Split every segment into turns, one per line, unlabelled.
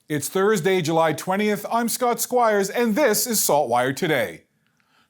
It's Thursday, July 20th. I'm Scott Squires, and this is SaltWire Today.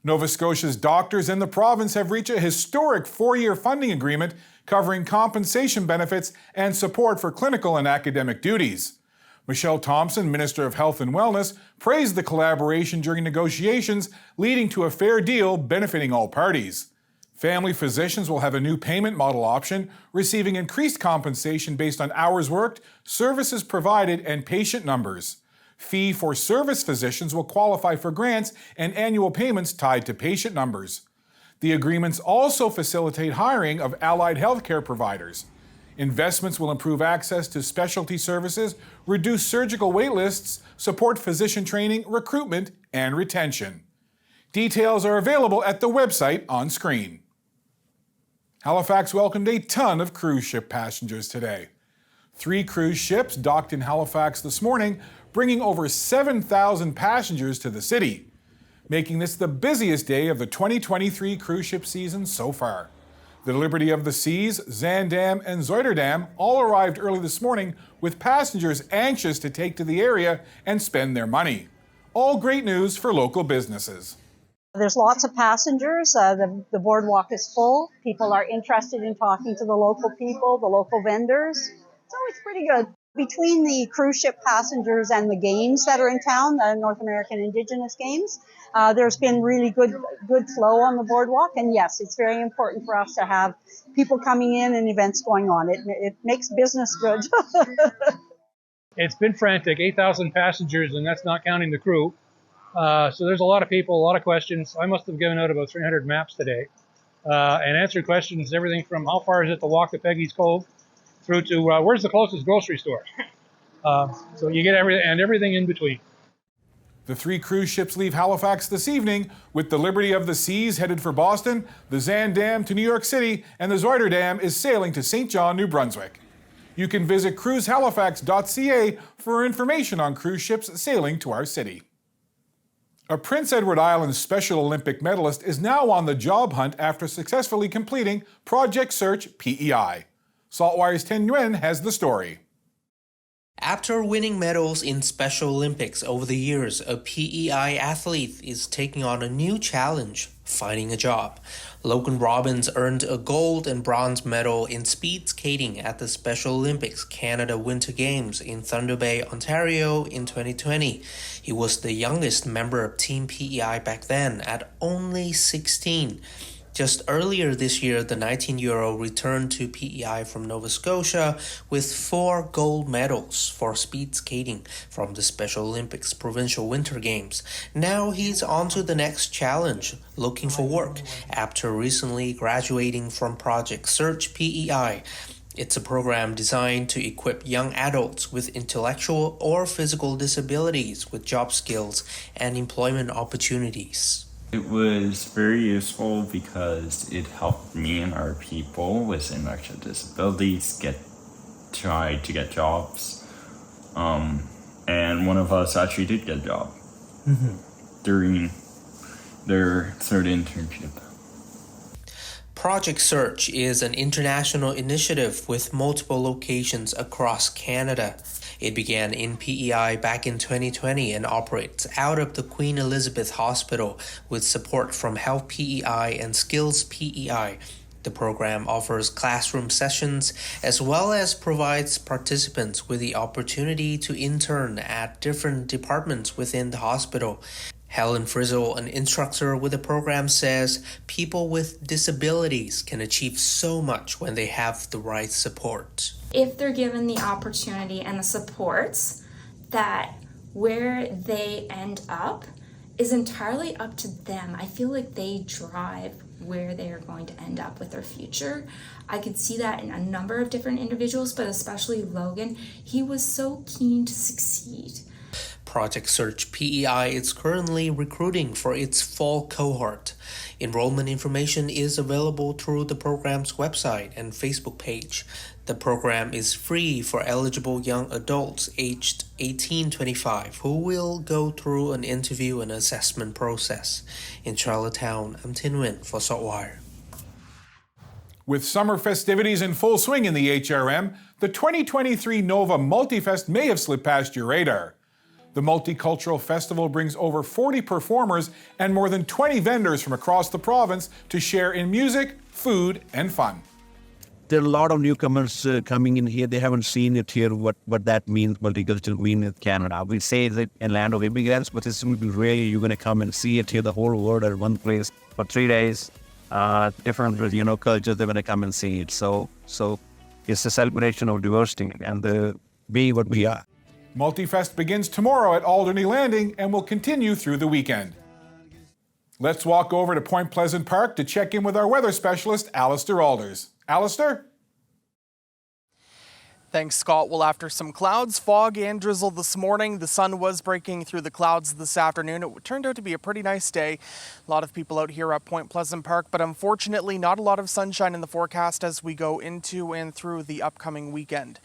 Nova Scotia's doctors and the province have reached a historic 4-year funding agreement covering compensation benefits and support for clinical and academic duties. Michelle Thompson, Minister of Health and Wellness, praised the collaboration during negotiations, leading to a fair deal benefiting all parties. Family physicians will have a new payment model option, receiving increased compensation based on hours worked, services provided, and patient numbers. Fee-for-service physicians will qualify for grants and annual payments tied to patient numbers. The agreements also facilitate hiring of allied healthcare providers. Investments will improve access to specialty services, reduce surgical wait lists, support physician training, recruitment, and retention. Details are available at the website on screen. Halifax welcomed a ton of cruise ship passengers today. 3 cruise ships docked in Halifax this morning, bringing over 7,000 passengers to the city, making this the busiest day of the 2023 cruise ship season so far. The Liberty of the Seas, Zaandam, and Zuiderdam all arrived early this morning with passengers anxious to take to the area and spend their money. All great news for local businesses.
There's lots of passengers. The boardwalk is full. People are interested in talking to the local people, the local vendors. So it's pretty good. Between the cruise ship passengers and the games that are in town, the North American Indigenous Games, there's been really good flow on the boardwalk. And yes, it's very important for us to have people coming in and events going on. It makes business good.
It's been frantic, 8,000 passengers, and that's not counting the crew. So there's a lot of people, a lot of questions. I must have given out about 300 maps today and answered questions, everything from how far is it to walk to Peggy's Cove through to where's the closest grocery store. So you get everything in between.
The 3 cruise ships leave Halifax this evening, with the Liberty of the Seas headed for Boston, the Zaandam to New York City, and the Zuiderdam is sailing to St. John, New Brunswick. You can visit cruisehalifax.ca for information on cruise ships sailing to our city. A Prince Edward Island Special Olympic medalist is now on the job hunt after successfully completing Project Search PEI. SaltWire's Ten Nguyen has the story.
After winning medals in Special Olympics over the years, a PEI athlete is taking on a new challenge, finding a job. Logan Robbins earned a gold and bronze medal in speed skating at the Special Olympics Canada Winter Games in Thunder Bay, Ontario in 2020. He was the youngest member of Team PEI back then at only 16. Just earlier this year, the 19-year-old returned to PEI from Nova Scotia with 4 gold medals for speed skating from the Special Olympics Provincial Winter Games. Now he's on to the next challenge, looking for work, after recently graduating from Project Search PEI. It's a program designed to equip young adults with intellectual or physical disabilities with job skills and employment opportunities.
It was very useful because it helped me and our people with intellectual disabilities try to get jobs. And one of us actually did get a job during their 3rd internship.
Project Search is an international initiative with multiple locations across Canada. It began in PEI back in 2020 and operates out of the Queen Elizabeth Hospital with support from Health PEI and Skills PEI. The program offers classroom sessions as well as provides participants with the opportunity to intern at different departments within the hospital. Helen Frizzle, an instructor with the program, says people with disabilities can achieve so much when they have the right support.
If they're given the opportunity and the supports, that where they end up is entirely up to them. I feel like they drive where they are going to end up with their future. I could see that in a number of different individuals, but especially Logan. He was so keen to succeed.
Project Search PEI is currently recruiting for its fall cohort. Enrollment information is available through the program's website and Facebook page. The program is free for eligible young adults aged 18-25 who will go through an interview and assessment process. In Charlottetown, I'm Tin Nguyen for SaltWire.
With summer festivities in full swing in the HRM, the 2023 Nova Multifest may have slipped past your radar. The Multicultural Festival brings over 40 performers and more than 20 vendors from across the province to share in music, food, and fun.
There are a lot of newcomers coming in here. They haven't seen it here, what that means, multicultural mean in Canada. We say it's a land of immigrants, but it's really, you're going to come and see it here, the whole world at one place for 3 days. Different, cultures, they're going to come and see it. So it's a celebration of diversity and being what we are.
Multifest begins tomorrow at Alderney Landing and will continue through the weekend. Let's walk over to Point Pleasant Park to check in with our weather specialist, Allister Aalders. Allister?
Thanks, Scott. Well, after some clouds, fog, and drizzle this morning, the sun was breaking through the clouds this afternoon. It turned out to be a pretty nice day. A lot of people out here at Point Pleasant Park, but unfortunately not a lot of sunshine in the forecast as we go into and through the upcoming weekend.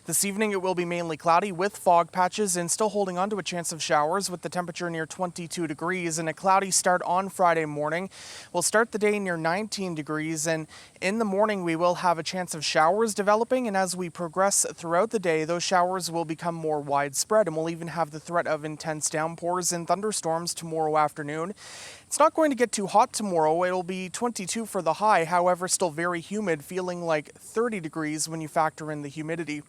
This evening it will be mainly cloudy with fog patches and still holding on to a chance of showers with the temperature near 22 degrees and a cloudy start on Friday morning. We'll start the day near 19 degrees and in the morning we will have a chance of showers developing, and as we progress throughout the day those showers will become more widespread and we'll even have the threat of intense downpours and thunderstorms tomorrow afternoon. It's not going to get too hot tomorrow. It'll be 22 for the high, however still very humid, feeling like 30 degrees when you factor in the humidity.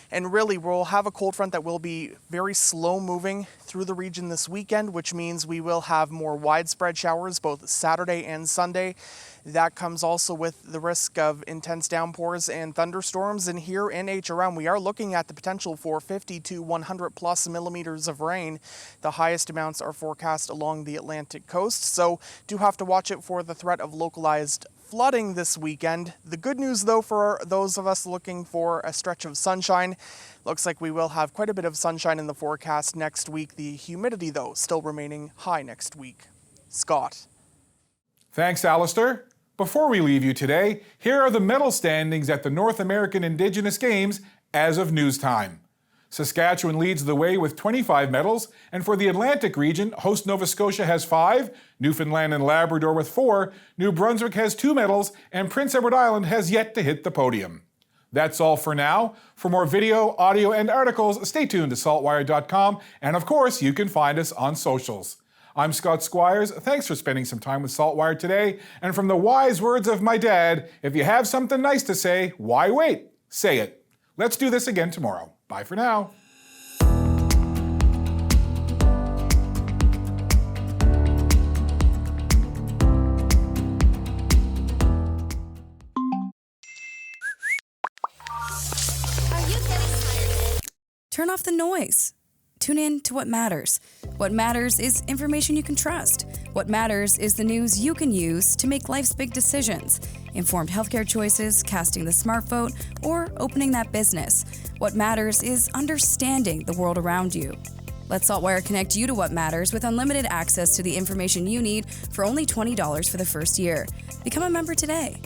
And really, we'll have a cold front that will be very slow moving through the region this weekend, which means we will have more widespread showers both Saturday and Sunday. That comes also with the risk of intense downpours and thunderstorms. And here in HRM, we are looking at the potential for 50 to 100 plus millimeters of rain. The highest amounts are forecast along the Atlantic coast, so do have to watch it for the threat of localized flooding this weekend. The good news, though, for those of us looking for a stretch of sunshine, looks like we will have quite a bit of sunshine in the forecast next week. The humidity, though, still remaining high next week. Scott.
Thanks, Allister. Before we leave you today, here are the medal standings at the North American Indigenous Games as of news time. Saskatchewan leads the way with 25 medals, and for the Atlantic region, host Nova Scotia has 5, Newfoundland and Labrador with 4, New Brunswick has 2 medals, and Prince Edward Island has yet to hit the podium. That's all for now. For more video, audio, and articles, stay tuned to saltwire.com, and of course, you can find us on socials. I'm Scott Squires. Thanks for spending some time with SaltWire today. And from the wise words of my dad, if you have something nice to say, why wait? Say it. Let's do this again tomorrow. Bye for now.
Turn off the noise. Tune in to what matters. What matters is information you can trust. What matters is the news you can use to make life's big decisions. Informed healthcare choices, casting the smart vote, or opening that business. What matters is understanding the world around you. Let SaltWire connect you to what matters with unlimited access to the information you need for only $20 for the first year. Become a member today.